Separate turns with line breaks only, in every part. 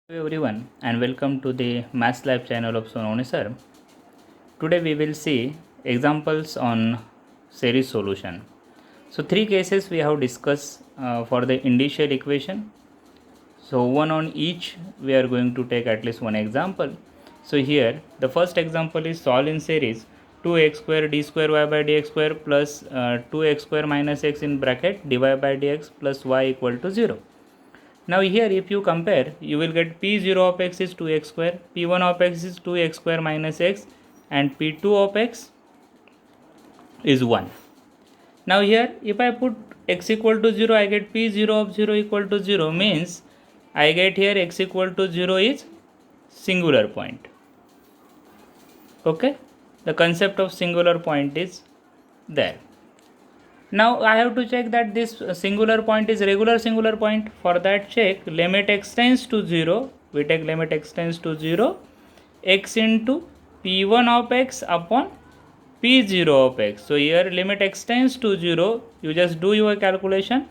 Hello everyone and welcome to the Maths Lab channel of Sononi sir. Today we will see examples on series solution. So three cases we have discussed for the initial equation. So one on each we are going to take at least one example. So here the first example is solve in series 2x square d square y by dx square plus 2x square minus x in bracket dy by dx plus y equal to 0. Now here if you compare, you will get P0 of x is 2x square, P1 of x is 2x square minus x, and P2 of x is 1. Now here if I put x equal to 0, I get P0 of 0 equal to 0 means I get here x equal to 0 is singular point. Okay, the concept of singular point is there. Now I have to check that this singular point is regular singular point. For that check, limit x tends to 0. We take limit x tends to 0. X into p1 of x upon p0 of x. So here limit x tends to 0. You just do your calculation.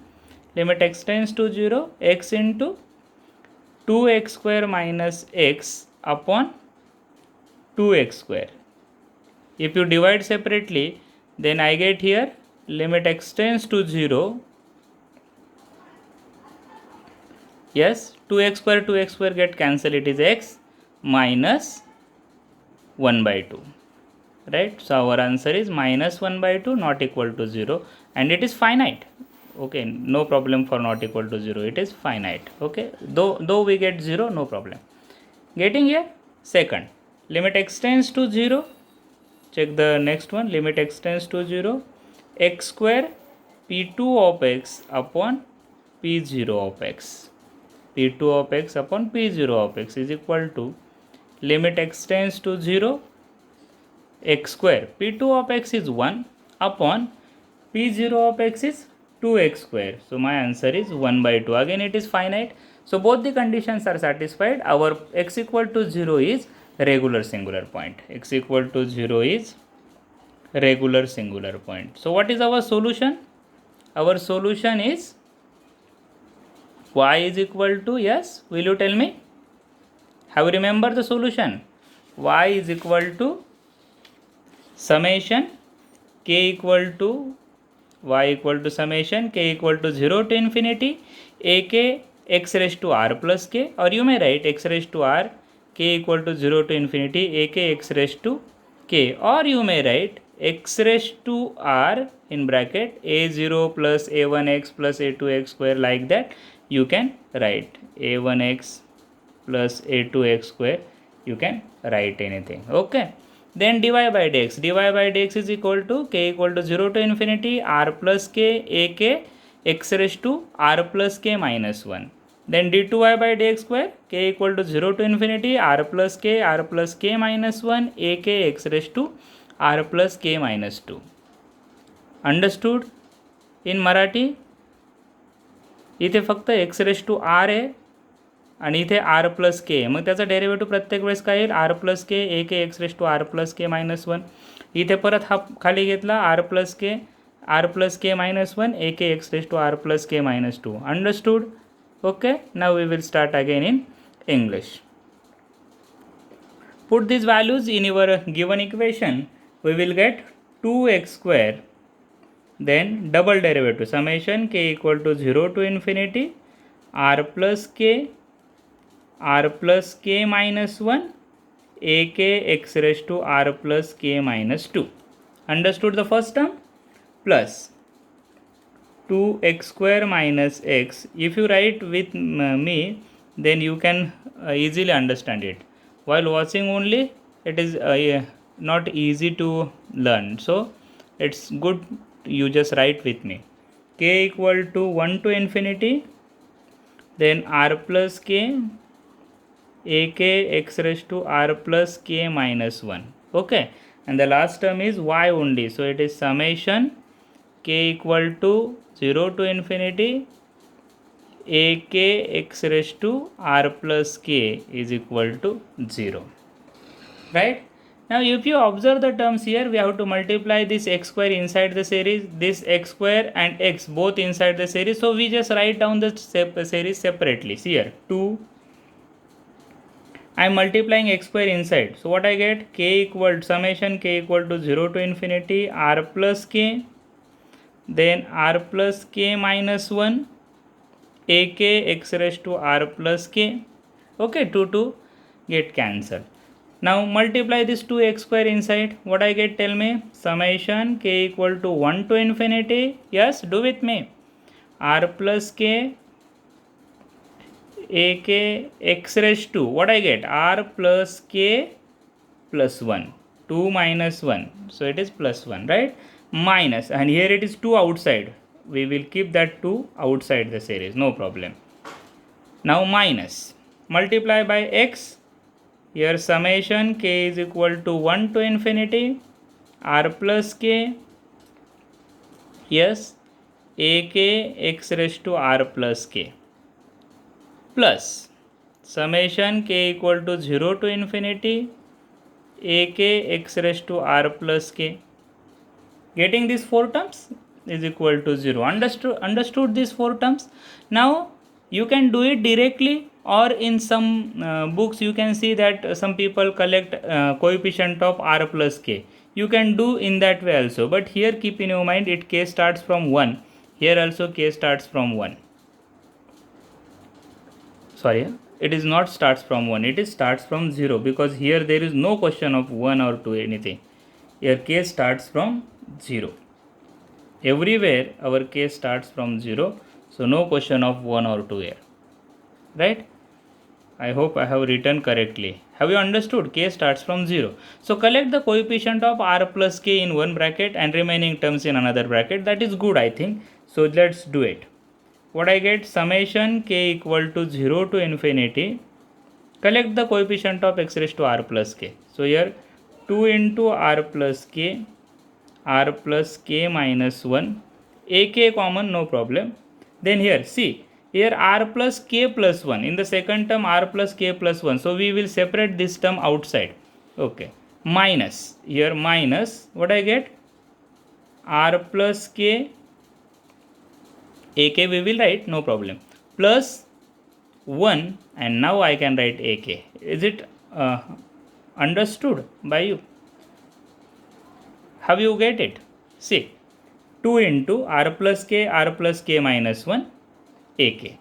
Limit x tends to 0. X into 2x square minus x upon 2x square. If you divide separately, then I get here limit x tends to 0. Yes, 2x square get cancelled. It is x minus 1 by 2. Right? So our answer is minus 1 by 2 not equal to 0. And it is finite. Okay, no problem for not equal to 0. It is finite. Okay, though we get 0, no problem. Getting here? Second, limit x tends to 0. Check the next one. Limit x tends to 0. X square p2 of x upon p0 of x. p2 of x upon p0 of x is equal to limit x tends to 0. X square p2 of x is 1 upon p0 of x is 2x square. So my answer is 1 by 2. Again it is finite. So both the conditions are satisfied. Our x equal to 0 is regular singular point. X equal to 0 is regular singular point. So what is our solution? Our solution is y is equal to, yes, will you tell me? Have you remember the solution? Y is equal to summation k equal to y equal to summation k equal to 0 to infinity ak x raised to r plus k, or you may write x raised to r k equal to 0 to infinity ak x raised to k, or you may write x raised to r in bracket a0 plus a1x plus a2x square. Like that you can write a1x plus a2x square. You can write anything. Okay, then dy by dx is equal to k equal to 0 to infinity r plus k ak x raised to r plus k minus 1. Then d2y by dx square k equal to 0 to infinity r plus k minus 1 ak x raised to r plus k minus 2. Understood in Marathi. इथे फक्त x raise to are आहे आणि इथे are plus के. मग त्याचा derivative प्रत्येक वेळेस काय येईल? Are plus k a k x raise to r plus k minus 1. इथे परत हा खाली घेतला r plus k minus 1 a k x raise to r plus k minus 2. Understood? Okay, now we will start again in English. Put these values in your given equation. We will get 2x square, then double derivative summation k equal to 0 to infinity r plus k minus 1 ak x raised to r plus k minus 2. Understood the first term? Plus 2x square minus x. If you write with me, then you can easily understand it. While watching only, it is not easy to learn. So it's good you just write with me. K equal to 1 to infinity, then r plus k ak x raised to r plus k minus 1. Okay, and the last term is y only. So it is summation k equal to 0 to infinity ak x raised to r plus k is equal to 0. Right? Now if you observe the terms here, we have to multiply this x square inside the series, this x square and x both inside the series. So we just write down the series separately. See here, 2 I am multiplying x square inside. So what I get? K equal summation k equal to 0 to infinity r plus k, then r plus k minus 1 ak x raised to r plus k. Okay, 2 get cancelled. Now multiply this 2x square inside. What I get? Tell me. Summation k equal to 1 to infinity. Yes, do with me. R plus k ak x raised to, what I get? R plus k plus 1. 2 minus 1. So it is plus 1, right? Minus, and here it is 2 outside. We will keep that 2 outside the series, no problem. Now minus. Multiply by x. Here summation k is equal to 1 to infinity r plus k, yes, ak x raised to r plus k, plus summation k equal to 0 to infinity ak x raised to r plus k. Getting these 4 terms is equal to 0. Understood these 4 terms? Now you can do it directly, or in some books you can see that some people collect coefficient of r plus k. You can do in that way also, but here keep in your mind it k starts from 1. Here also k starts from 1. Sorry, it is not starts from 1, it is starts from 0, because here there is no question of 1 or 2 anything. Here k starts from 0. Everywhere our k starts from 0, so no question of 1 or 2 here, right? I hope I have written correctly. Have you understood? K starts from 0. So collect the coefficient of r plus k in one bracket and remaining terms in another bracket. That is good, I think. So let's do it. What I get? Summation k equal to 0 to infinity. Collect the coefficient of x raised to r plus k. So here 2 into r plus k, r plus k minus 1, ak common, no problem. Then here see, here r plus k plus 1, in the second term r plus k plus 1, so we will separate this term outside. Okay, minus, here minus, what I get? R plus k, ak we will write, no problem, plus 1, and now I can write ak. Is it understood by you? Have you get it? See, 2 into r plus k minus 1 ak.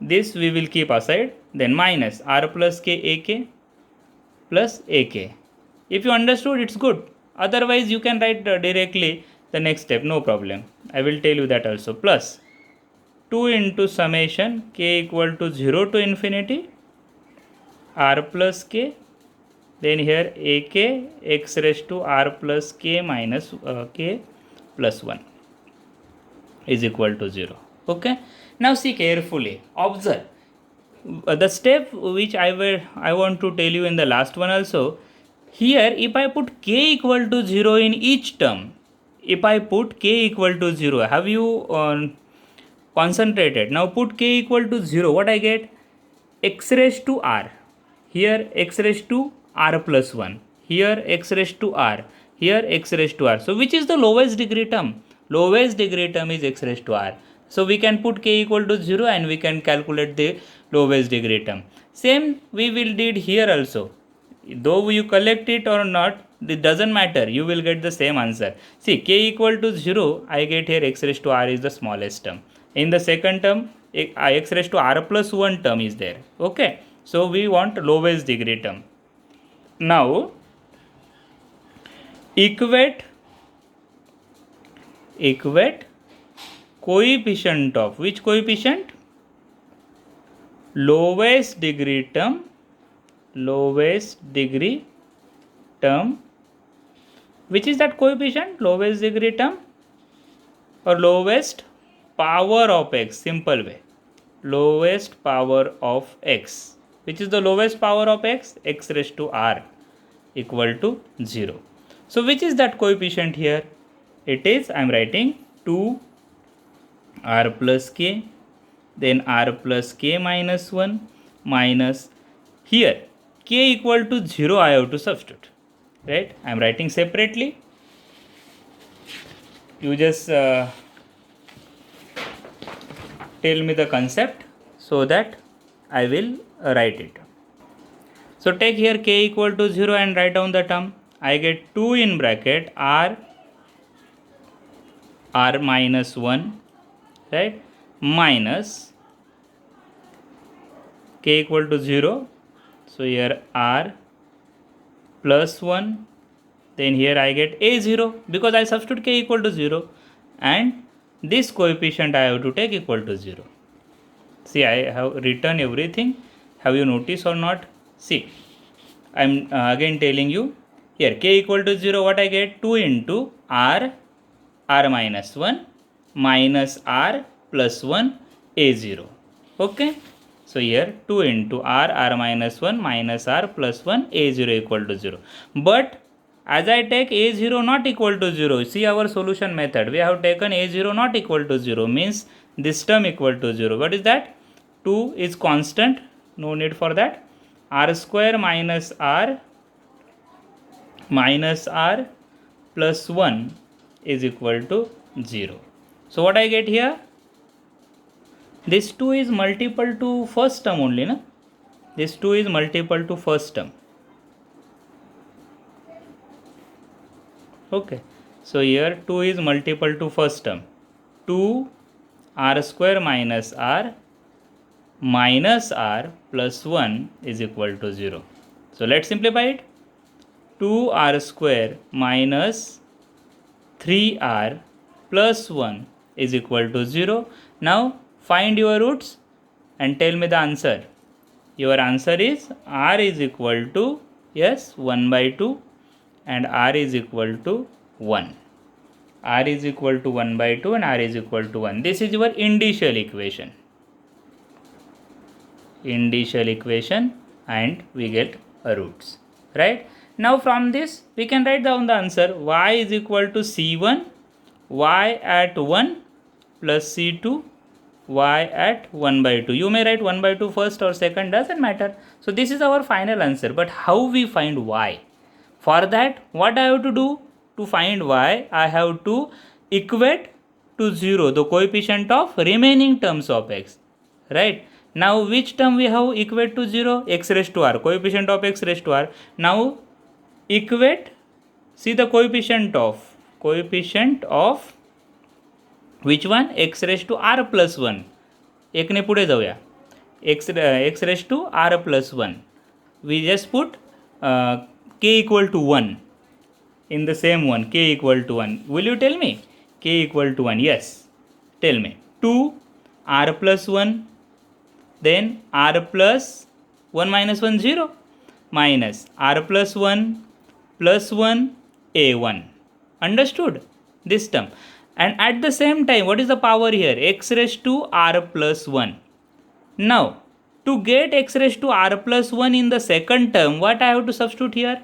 This we will keep aside. Then minus r plus k ak plus ak. If you understood, it's good. Otherwise, you can write directly the next step, no problem. I will tell you that also. Plus 2 into summation k equal to 0 to infinity r plus k, then here ak x raised to r plus k minus k plus 1 is equal to 0. Okay. Now see carefully. Observe the step which I want to tell you in the last one also. Here if I put k equal to 0 in each term, if I put k equal to 0, have you concentrated? Now put k equal to 0, what I get? X raised to r. Here x raised to r plus 1. Here x raised to r. Here x raised to r. So which is the lowest degree term? Lowest degree term is x raised to r. So we can put k equal to 0 and we can calculate the lowest degree term. Same we will did here also. Though you collect it or not, it doesn't matter. You will get the same answer. See, k equal to 0, I get here x raised to r is the smallest term. In the second term, x raised to r plus 1 term is there. Okay. So we want lowest degree term. Now, equate coefficient of, which coefficient? Lowest degree term, which is that coefficient? Lowest degree term or lowest power of x, simple way. Lowest power of x. Which is the lowest power of x? X raised to r equal to 0. So which is that coefficient here? It is, I am writing 2 r plus k, then r plus k minus 1 minus, here k equal to 0 I have to substitute, right? I am writing separately. You just tell me the concept so that I will write it. So take here k equal to 0 and write down the term. I get 2 in bracket r minus 1, right, minus k equal to 0. So here r plus 1. Then here I get a0 because I substitute k equal to 0, and this coefficient I have to take equal to 0. See, I have written everything. Have you noticed or not? See, I am again telling you here k equal to 0, what I get? 2 into r minus 1 minus r plus 1 a0. Okay. So here 2 into r minus 1 minus r plus 1 a0 equal to 0. But as I take a0 not equal to 0, see our solution method, we have taken a0 not equal to 0, means this term equal to 0. What is that? 2 is constant, no need for that. R square minus r plus 1 is equal to 0. So what I get here? This 2 is multiple to first term only, na? This 2 is multiple to first term. Okay. So here 2 is multiple to first term. 2 r square minus r plus 1 is equal to 0. So let's simplify it. 2r square minus 3r plus 1 is equal to 0. Now find your roots and tell me the answer. Your answer is r is equal to, yes, 1 by 2 and r is equal to 1. R is equal to 1 by 2 and r is equal to 1. This is your initial equation. And we get roots, right? Now from this we can write down the answer. Y is equal to c1 y at 1 plus c2 y at 1 by 2. You may write 1 by 2 first or second, doesn't matter. So this is our final answer. But how we find y? For that, what I have to do? To find y, I have to equate to 0 the coefficient of remaining terms of x, right? Now which term we have equate to 0? X raised to r, coefficient of x raised to r. Now equate, see the coefficient of which one? X raised to r plus 1. एक ने पुढे जाऊया. X raised to r plus 1. We just put k equal to 1 in the same one, k equal to 1. Will you tell me? K equal to 1, yes. Tell me. 2 r plus 1, then r plus 1 minus 1, 0, minus r plus 1 plus 1 a1. Understood this term? And at the same time, what is the power here? X raised to r plus 1. Now, to get x raised to r plus 1 in the second term, what I have to substitute here?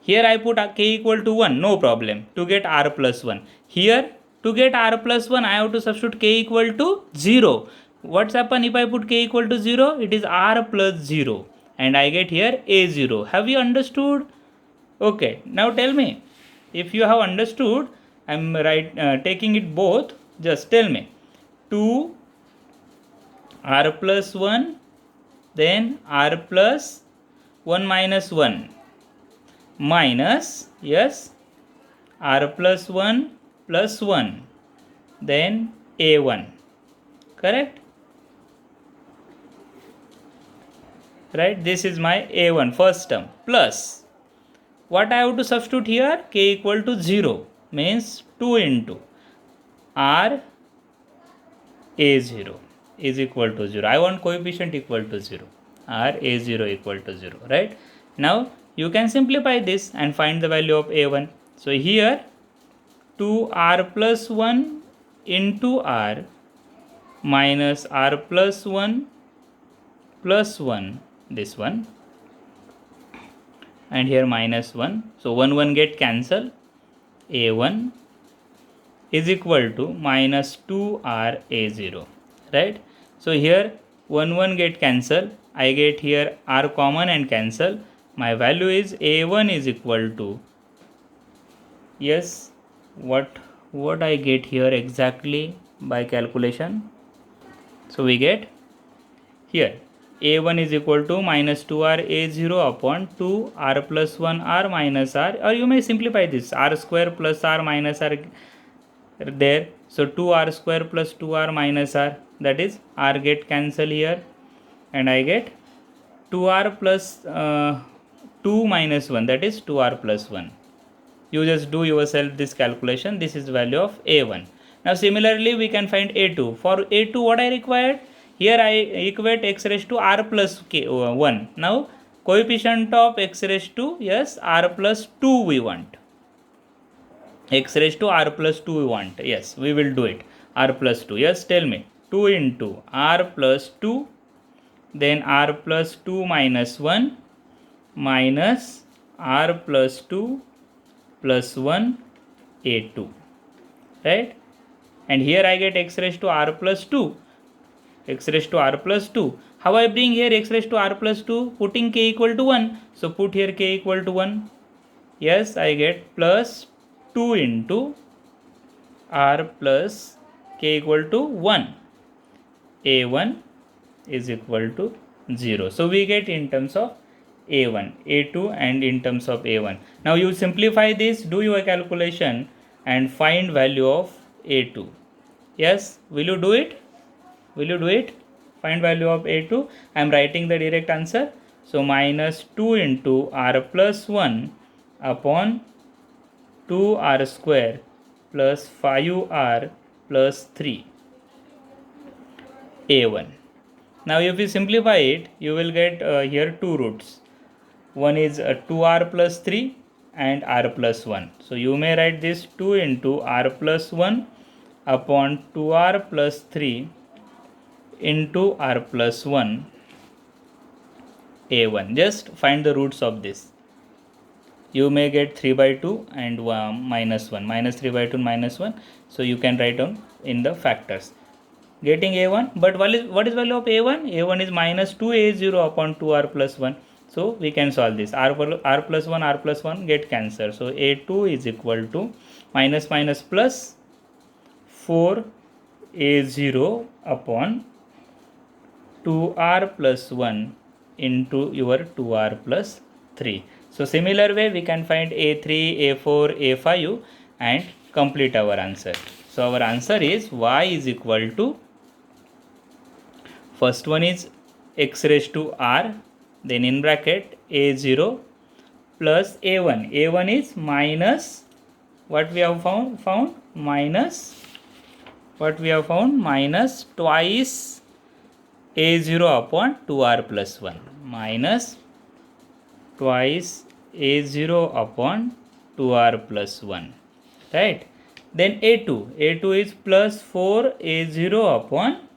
Here I put k equal to 1, no problem, to get r plus 1. Here, to get r plus 1, I have to substitute k equal to 0. What's happen if I put k equal to 0? It is r plus 0. And I get here a0. Have you understood? Okay, now tell me. If you have understood, I am taking it both. Just tell me. 2 r plus 1, then r plus 1 minus 1. Minus, yes, r plus 1 plus 1, then a1, correct? Right, this is my a1 first term, plus what I have to substitute here? K equal to 0, means 2 into r a0 is equal to 0. I want coefficient equal to 0, r a0 equal to 0, right? Now you can simplify this and find the value of a1. So here 2r plus 1 into r minus r plus 1 plus 1, this one, and here minus 1. So 1 get cancel. a1 is equal to minus 2r a0, right? So here 1 get cancel. I get here r common and cancel. My value is a1 is equal to, yes, what I get here exactly by calculation. So we get here a1 is equal to minus 2r a0 upon 2r plus 1 r minus r, or you may simplify this, r square plus r minus r there. So 2r square plus 2r minus r, that is r get cancel here, and I get 2r plus 2 minus 1, that is 2r plus 1. You just do yourself this calculation. This is the value of a1. Now similarly we can find a2. For a2 what I required? Here I equate x raised to r plus k, 1. Now coefficient of x raised to, yes, r plus 2 we want. X raised to r plus 2 we want. Yes, we will do it. R plus 2. Yes, tell me. 2 into r plus 2, then r plus 2 minus 1 minus r plus 2 plus 1 a2, right? And here I get x raised to r plus 2, x raised to r plus 2. How I bring here x raised to r plus 2? Putting k equal to 1. So put here k equal to 1. Yes, I get plus 2 into r plus k equal to 1. a1 is equal to 0. So we get in terms of a1, a2 and in terms of a1. Now you simplify this, do your calculation and find value of a2. Yes, will you do it? Will you do it? Find value of a2. I am writing the direct answer. So minus 2 into r plus 1 upon 2r square plus 5r plus 3 a1. Now if you simplify it, you will get here two roots. One is 2r plus 3 and r plus 1. So you may write this 2 into r plus 1 upon 2r plus 3 into r plus 1 a1. Just find the roots of this. You may get 3 by 2 and minus 1. Minus 3 by 2 minus 1. So you can write down in the factors. Getting a1. But what is value of a1? a1 is minus 2a0 upon 2r plus 1. So we can solve this. R plus 1 get cancelled. So a2 is equal to minus minus plus 4a0 upon 2r plus 1 into your 2r plus 3. So similar way we can find a3, a4, a5 and complete our answer. So our answer is y is equal to, first one is x raised to r, then in bracket a0 plus a1. a1 is minus, what we have found minus, what we have found, minus twice a0 upon 2r plus 1, minus twice a0 upon 2r plus 1, right? Then a2 is plus 4a0 upon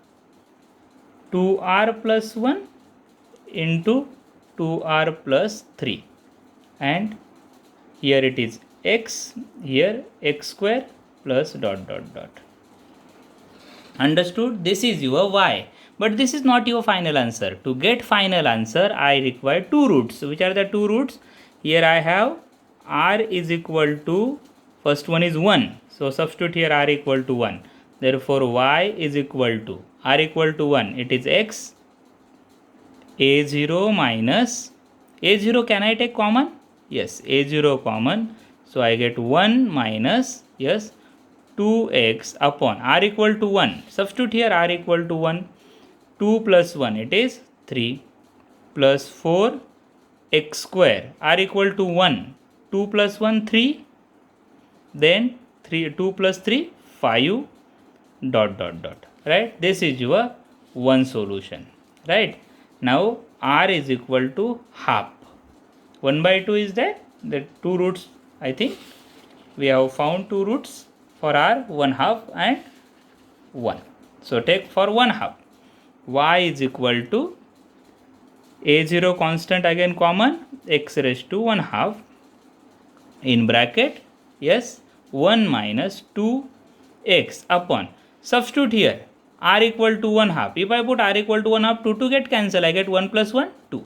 2r plus 1 into 2r plus 3, and here it is x, here x square plus dot dot dot. Understood? This is your y. But this is not your final answer. To get final answer, I require two roots. Which are the two roots? Here I have r is equal to, first one is 1. So substitute here r equal to 1. Therefore y is equal to, r equal to 1. It is x a0 minus, a0 can I take common? Yes, a0 common. So I get 1 minus, yes, 2x upon r equal to 1. Substitute here r equal to 1. 2 plus 1 it is 3 plus 4 x square, r equal to 1. 2 plus 1 3, then 2 plus 3 5 dot dot dot, right? This is your one solution, right? Now r is equal to half. 1 by 2 is there, the two roots, I think we have found two roots for r, 1/2 and 1. So take for 1/2. Y is equal to a0 constant, again common, x raised to 1/2 in bracket, yes, 1 minus 2x upon, substitute here r equal to 1/2. If I put r equal to 1/2, 2 get cancel, I get 1 plus 1 2.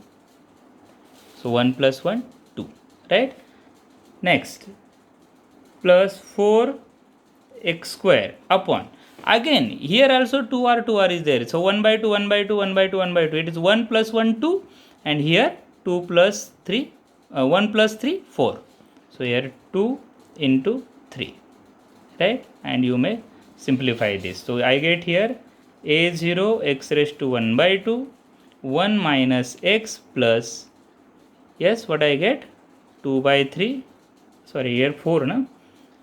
So 1 plus 1 2, right? Next plus 4x square upon, Again, here also 2r is there. So 1 by 2, 1 by 2, 1 by 2, 1 by 2. It is 1 plus 1, 2. And here 2 plus 3, 1 plus 3, 4. So here 2 into 3. Right? And you may simplify this. So I get here a0 x raised to 1 by 2, 1 minus x plus, yes, what I get? 2 by 3. Sorry, here 4, no?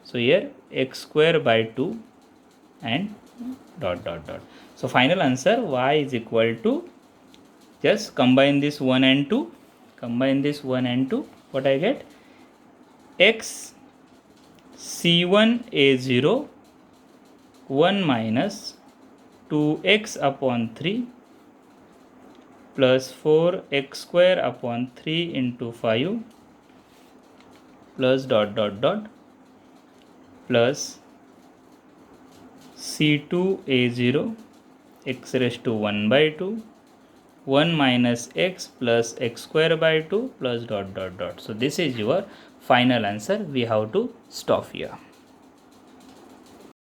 So here x square by 2 and dot dot dot. So final answer y is equal to, just combine this 1 and 2. Combine this 1 and 2. What I get? X C1A0 1 minus 2x upon 3 plus 4x square upon 3 into 5 plus dot dot dot plus C2A0 x raised to 1 by 2 1 minus x plus x square by 2 plus dot dot dot. So this is your final answer. We have to stop here.